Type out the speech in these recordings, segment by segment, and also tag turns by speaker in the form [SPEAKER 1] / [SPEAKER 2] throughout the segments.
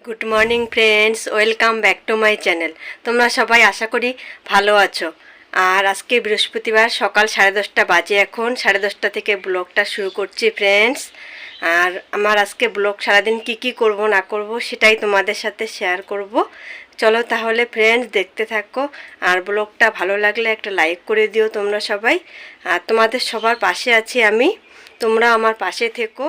[SPEAKER 1] Good morning friends, welcome back to my channel. তোমরা সবাই আশা করি ভালো আছো। আর আজকে বৃহস্পতিবার সকাল 10:30 বাজে। এখন 10:30 থেকে ব্লগটা শুরু করছি ফ্রেন্ডস। আর আমার আজকে ব্লগ সারাদিন কি করব না করব সেটাই তোমাদের সাথে শেয়ার করব। চলো তাহলে ফ্রেন্ডস দেখতে থাকো। আর ব্লগটা ভালো লাগলে একটা লাইক করে দিও তোমরা সবাই। আর তোমাদের সবার পাশে আছি আমি, তোমরা আমার পাশে থেকো।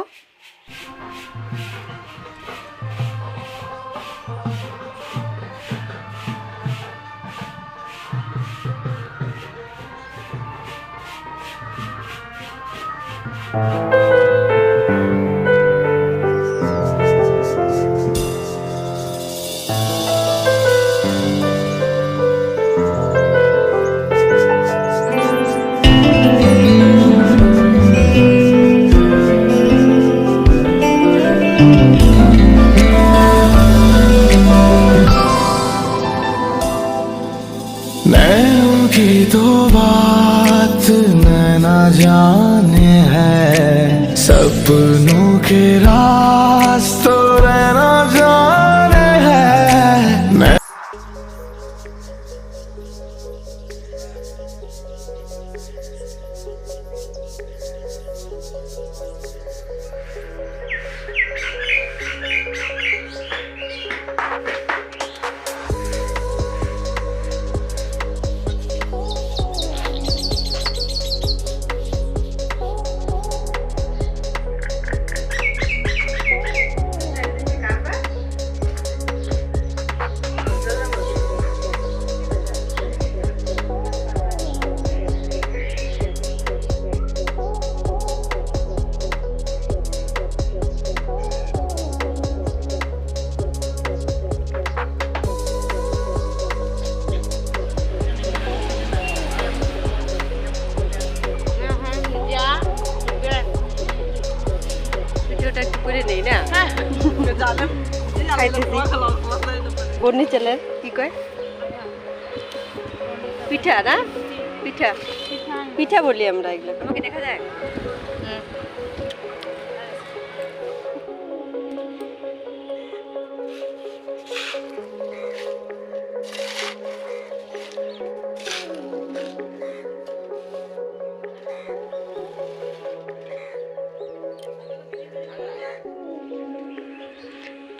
[SPEAKER 2] नैनों की तो बात नैना जाने है, सपनों के रास्तों रहना जाने है।
[SPEAKER 1] বর্ণি চালের কি কয় পিঠা না, পিঠা পিঠা বলি আমরা এগুলো। আমাকে দেখা যায়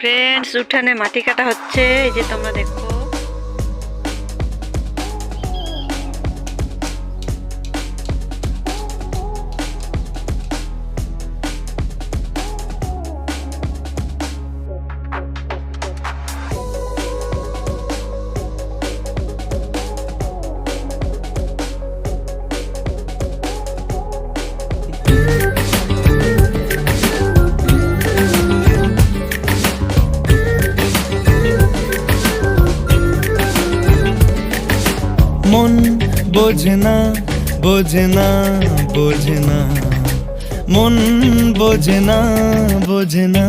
[SPEAKER 1] ফ্রেন্ডস। উঠানে মাটি কাটা হচ্ছে, এই যে তোমরা দেখো।
[SPEAKER 2] মন বোঝে না বোঝে না বোঝে না, মন বোঝে না বোঝে না।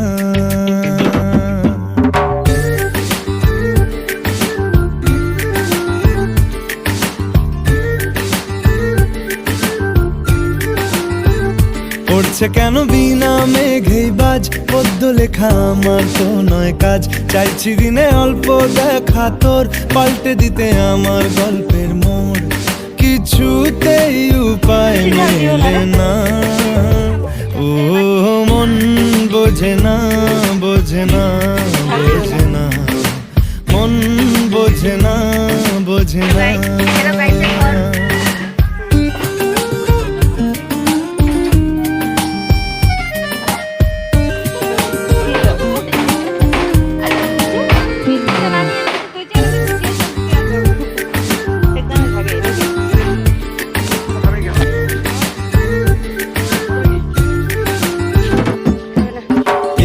[SPEAKER 2] পড়ছে কেন বিনা মেঘেই বাজ, পদ্য লেখা আমার তো নয় কাজ। চাইছি দিনে অল্প দেখা তোর, পাল্টে দিতে আমার গল্পের মোড়। কিছুতেই উপায় মেলে না, ও মন বোঝে না বোঝে না বোঝে না, মন বোঝে না বোঝে না।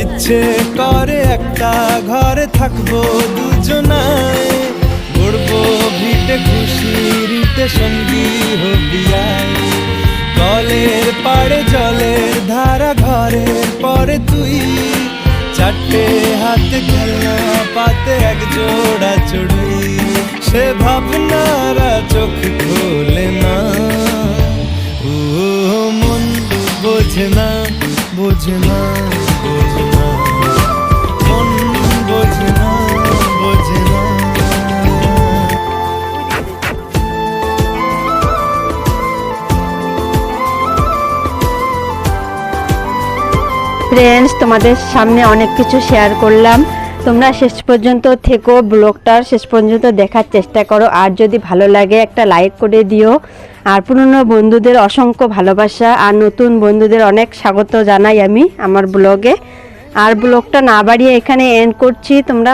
[SPEAKER 2] ইচ্ছে করে একটা ঘরে থাকবো দুজনায়, গড়বো ভিটে খুশিতে সঙ্গী হবি আয়। কলের পাড়ে জলের ধারা, ঘরের পরে তুই, চারটে হাতে খেলনা পাতে এক জোড়া চড়ুই। সে ভাবনারা চোখ খোলে না, ও মন বোঝে না বোঝে না বোঝে না, মন বোঝে না।
[SPEAKER 1] ফ্রেন্ডস, তোমাদের সামনে অনেক কিছু শেয়ার করলাম। তোমরা শেষ পর্যন্ত থেকো, ব্লগটার শেষ পর্যন্ত দেখার চেষ্টা করো। আর যদি ভালো লাগে একটা লাইক করে দিও। আর পুরনো বন্ধুদের অসংখ্য ভালোবাসা আর নতুন বন্ধুদের অনেক স্বাগত জানাই আমি আমার ব্লগে। আর ব্লগটা না বাড়িয়ে এখানে এন্ড করছি। তোমরা